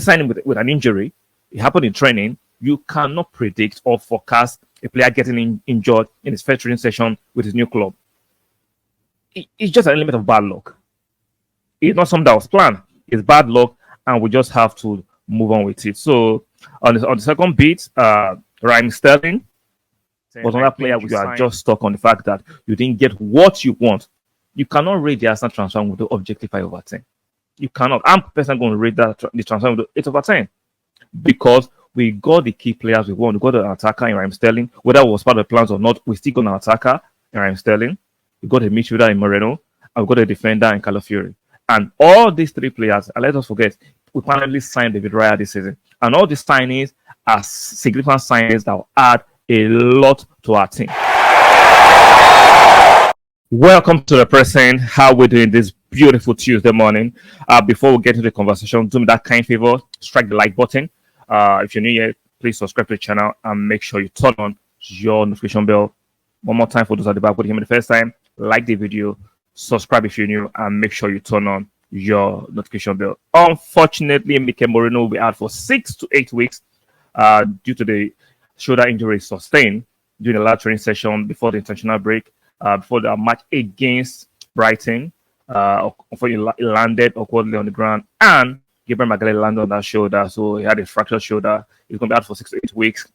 signing with an injury, it happened in training. You cannot predict or forecast a player getting injured in his first training session with his new club. It's just an element of bad luck. It's not something that was planned. It's bad luck, and we just have to move on with it. So on the second beat, Raheem Sterling was another player where you are just stuck on the fact that you didn't get what you want. You cannot rate the Arsenal transfer with the objective 5 over 10. You cannot. I'm personally going to rate the transfer with the 8 over 10 because we got the key players we want. We got an attacker in Raheem Sterling. Whether it was part of the plans or not, we still got an attacker in Raheem Sterling. We got a midfielder in Merino, and we got a defender in Calafiori. And all these 3 players, and let us forget, we finally signed David Raya this season. And all these signings are significant signings that will add a lot to our team. Welcome to the present. How we're doing this beautiful Tuesday morning. Before we get into the conversation, do me that kind favor, strike the like button. If you're new here, please subscribe to the channel and make sure you turn on your notification bell. One more time for those at the back who came in the first time, like the video, subscribe if you're new, and make sure you turn on your notification bell. Unfortunately, Merino will be out for 6 to 8 weeks due to the shoulder injury sustained during the last training session before the international break, before the match against Brighton. Unfortunately, he landed awkwardly on the ground, and Gabriel Magalhaes landed on that shoulder, so he had a fractured shoulder. He's going to be out for 6 to 8 weeks.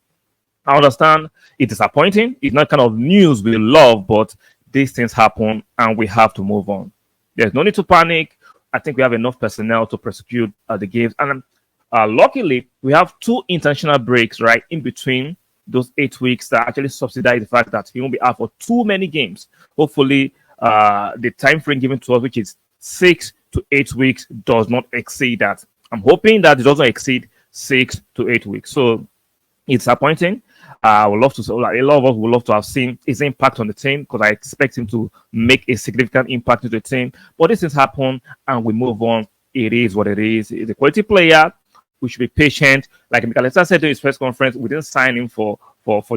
I understand it's disappointing. It's not kind of news we love, but these things happen, and we have to move on. There's no need to panic. I think we have enough personnel to prosecute the games. And luckily, we have 2 international breaks, right, in between those 8 weeks that actually subsidize the fact that he won't be out for too many games. Hopefully, the time frame given to us, which is 6 to 8 weeks, does not exceed that. I'm hoping that it doesn't exceed 6 to 8 weeks. So it's disappointing. I would love to, like, a lot of us would love to have seen his impact on the team because I expect him to make a significant impact to the team. But this things happen and we move on. It is what it is. He's a quality player. We should be patient. Like Magalhaes said in his press conference, we didn't sign him for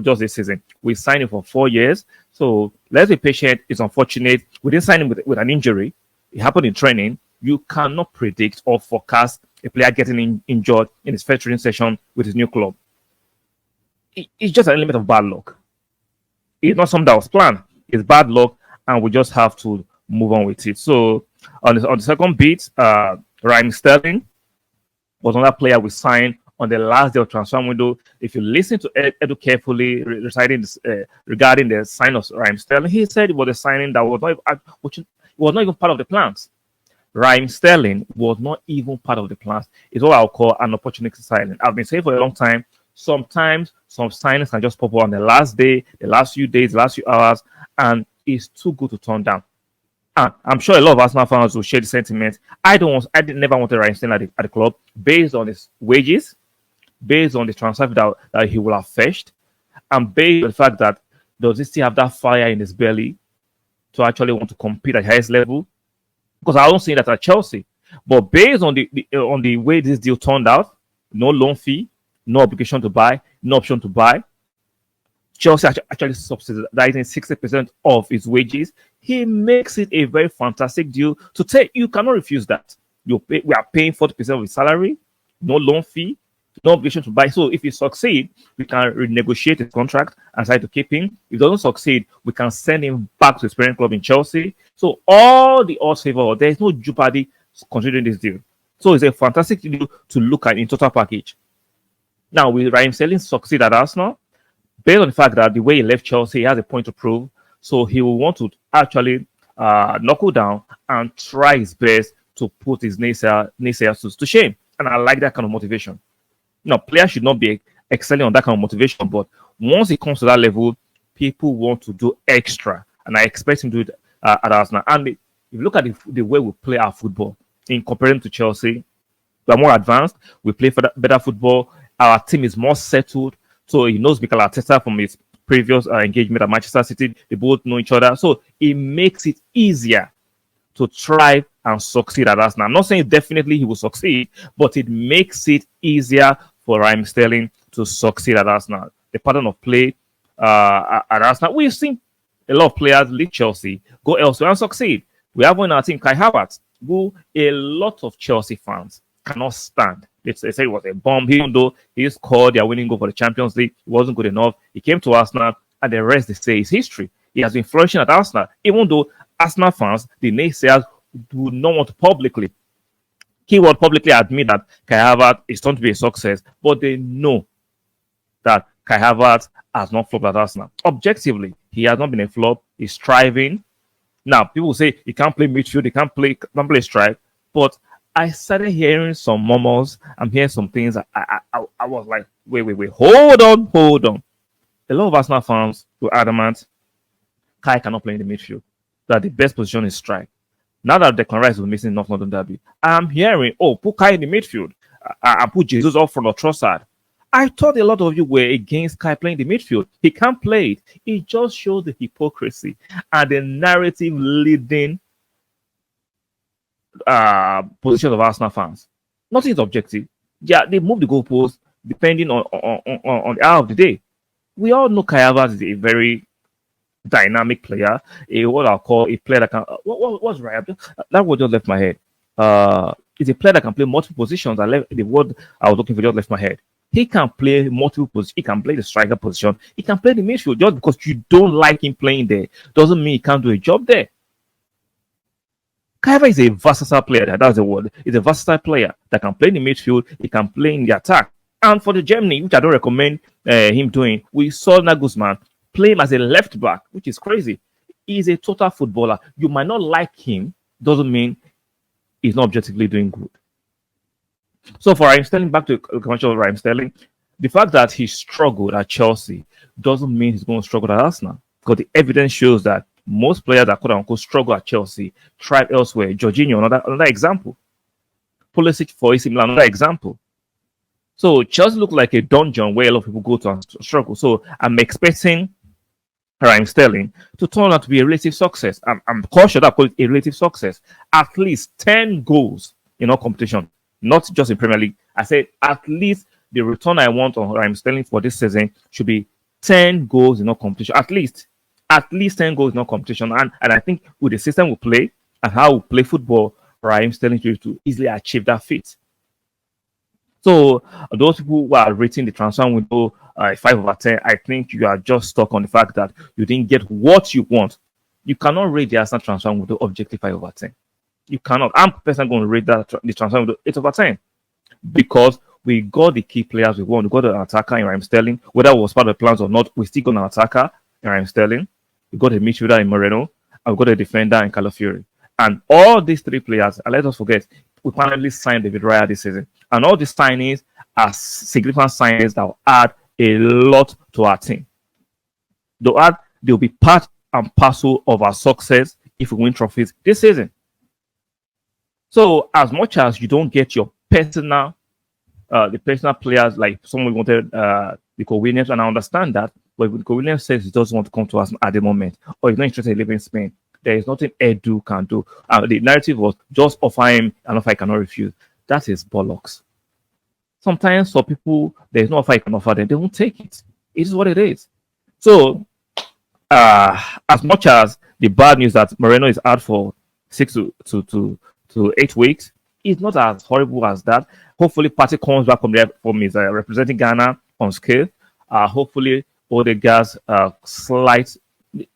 just this season. We signed him for 4 years. So let's be patient. It's unfortunate. We didn't sign him with an injury. It happened in training. You cannot predict or forecast a player getting injured in his first training session with his new club. It's just an element of bad luck. It's not something that was planned. It's bad luck, and we just have to move on with it. So on the second beat, Raheem Sterling was another player we signed on the last day of transfer window. If you listen to Edu carefully regarding the sign of Raheem Sterling, he said it was a signing that was not even part of the plans. Raheem Sterling was not even part of the plans. It's what I'll call an opportunity signing. I've been saying for a long time, sometimes some signings can just pop up on the last day, the last few days, the last few hours, and it's too good to turn down. And I'm sure a lot of Arsenal fans will share the sentiment. I never wanted Raheem Sterling at the club based on his wages, based on the transfer that he will have fetched, and based on the fact that does he still have that fire in his belly to actually want to compete at the highest level? Because I don't see that at Chelsea. But based on the way this deal turned out, no loan fee, no obligation to buy, no option to buy. Chelsea actually subsidizing 60% of his wages. He makes it a very fantastic deal to take. You cannot refuse that. We are paying 40% of his salary, no loan fee, no obligation to buy. So if he succeed, we can renegotiate his contract and try to keep him. If he doesn't succeed, we can send him back to his parent club in Chelsea. So all the odds favor. There is no jeopardy considering this deal. So it's a fantastic deal to look at in total package. Now, will Raheem Sterling succeed at Arsenal? Based on the fact that the way he left Chelsea, he has a point to prove. So he will want to actually knuckle down and try his best to put his naysayers to shame. And I like that kind of motivation. Now, players should not be excelling on that kind of motivation, but once it comes to that level, people want to do extra. And I expect him to do it at Arsenal. And if you look at the way we play our football, in comparison to Chelsea, we are more advanced. We play for better football. Our team is more settled. So he knows Mikel Arteta from his previous engagement at Manchester City. They both know each other. So it makes it easier to thrive and succeed at Arsenal. I'm not saying definitely he will succeed, but it makes it easier for Raheem Sterling to succeed at Arsenal. The pattern of play at Arsenal, we've seen a lot of players leave Chelsea, go elsewhere and succeed. We have one in our team, Kai Havertz, who a lot of Chelsea fans cannot stand. They said it was a bomb, even though he scored their winning goal for the Champions League. It wasn't good enough. He came to Arsenal, and the rest, they say, is history. He has been flourishing at Arsenal, even though Arsenal fans, the naysayers, do not want to publicly admit that Kai Havertz is going to be a success, but they know that Kai Havertz has not flopped at Arsenal. Objectively, he has not been a flop. He's striving. Now, people say he can't play midfield, he can't play strike, but I started hearing some murmurs. I'm hearing some things. I was like, wait, hold on. A lot of Arsenal fans were adamant Kai cannot play in the midfield. That the best position is strike. Now that Declan Rice was missing North London Derby, I'm hearing, put Kai in the midfield. I put Jesus up front or Trossard. I thought a lot of you were against Kai playing the midfield. He can't play it. It just shows the hypocrisy and the narrative leading position of Arsenal fans. Nothing is objective. Yeah, they move the goalposts depending on the hour of the day. We all know Kai Havertz is a very dynamic player, what I'll call a player that can. What's right? That word just left my head. It's a player that can play multiple positions. The word I was looking for just left my head. He can play multiple positions. He can play the striker position. He can play the midfield. Just because you don't like him playing there doesn't mean he can't do a job there. Kai Havertz is a versatile player. That's the word. He's a versatile player that can play in the midfield. He can play in the attack. And for the Germany, which I don't recommend him doing, we saw Nagelsmann play him as a left back, which is crazy. He's a total footballer. You might not like him, doesn't mean he's not objectively doing good. So for Raheem Sterling, back to the commercial of Raheem Sterling, the fact that he struggled at Chelsea doesn't mean he's going to struggle at Arsenal. Because the evidence shows that most players that quote unquote struggle at Chelsea thrive elsewhere. Jorginho, another example. Pulisic for AC Milan, another example. So Chelsea look like a dungeon where a lot of people go to and struggle. So I'm expecting Raheem Sterling to turn out to be a relative success. I'm cautious that I call it a relative success. At least 10 goals in all competition, not just in Premier League. I said at least the return I want on Raheem Sterling for this season should be 10 goals in all competition. At least 10 goals in all competition. And I think with the system we play and how we play football, Raheem Sterling should to easily achieve that feat. So those people who are rating the transfer window 5/10, I think you are just stuck on the fact that you didn't get what you want. You cannot rate the Arsenal transfer window objectively 5/10. You cannot. I'm personally going to rate the transfer window 8/10 because we got the key players we want. We got an attacker in Raheem Sterling. Whether it was part of the plans or not, we still got an attacker in Raheem Sterling. We got a midfielder in Merino, and we got a defender in Calafiori. And all these three players, and let us forget, we finally signed David Raya this season. And all these signings are significant signings that will add a lot to our team. They'll be part and parcel of our success if we win trophies this season. So as much as you don't get your personal, the personal players like someone wanted, Nico Williams, and I understand that, but Nico Williams says he doesn't want to come to us at the moment, or he's not interested in living in Spain. There is nothing Edu can do. The narrative was just offer him an offer I cannot refuse. That is bollocks. Sometimes for people, there is no offer I can offer them. They won't take it. It is what it is. So, as much as the bad news that Merino is out for 6 to 8 weeks, it's not as horrible as that. Hopefully, Partey comes back from his representing Ghana on scale. Hopefully, Odegaard's slight.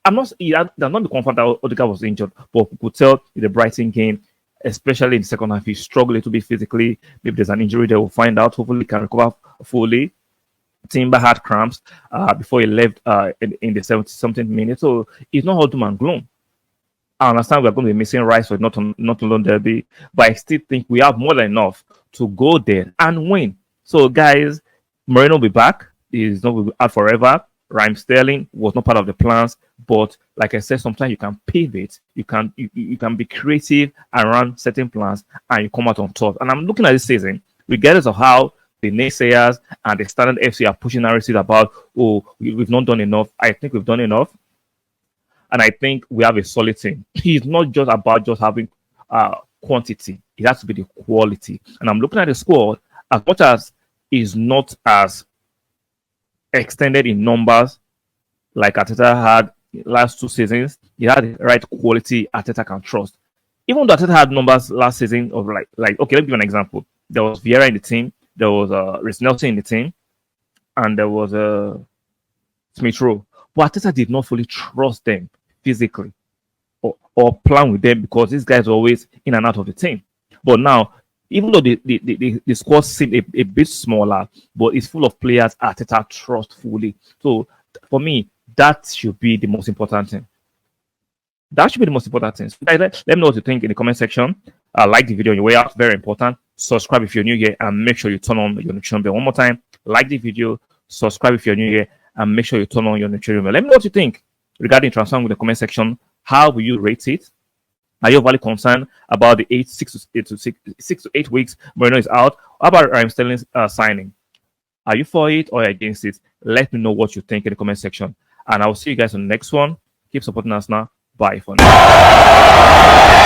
I'm not be confident that Odegaard was injured, but we could tell in the Brighton game, especially in the second half, he struggled a little bit physically. Maybe there's an injury there. We'll find out. Hopefully, he can recover fully. Timber had cramps before he left in the 70-something minutes. So it's not all doom and gloom. I understand we're going to be missing Rice for not alone derby, but I still think we have more than enough to go there and win. So, guys, Merino will be back. He's not out forever. Raheem Sterling was not part of the plans, but like I said, sometimes you can pivot, you can be creative around certain plans, and you come out on top. And I'm looking at this season, regardless of how the naysayers and the Standard FC are pushing narratives about, we've not done enough. I think we've done enough, and I think we have a solid team. It's not just about just having quantity; it has to be the quality. And I'm looking at the squad, as much as is not as extended in numbers like Arteta had last 2 seasons. He had the right quality Arteta can trust. Even though Arteta had numbers last season of like okay, let me give you an example. There was Vieira in the team. There was Rhys Nelson in the team, and there was Smith Rowe. But Arteta did not fully trust them physically or plan with them because these guys are always in and out of the team. But now, even though the squad seemed a bit smaller, but it's full of players Arteta trust fully. So for me, that should be the most important thing. That should be the most important thing. So guys, let me know what you think in the comment section. Like the video on your way out, very important. Subscribe if you're new here, and make sure you turn on your notification bell one more time. Like the video, subscribe if you're new here, and make sure you turn on your notification bell. Let me know what you think regarding transfer in the comment section. How will you rate it? Are you overly concerned about the 6 to 8 weeks Merino is out? How about Raheem Sterling's signing? Are you for it or against it? Let me know what you think in the comment section. And I will see you guys on the next one. Keep supporting us now. Bye for now.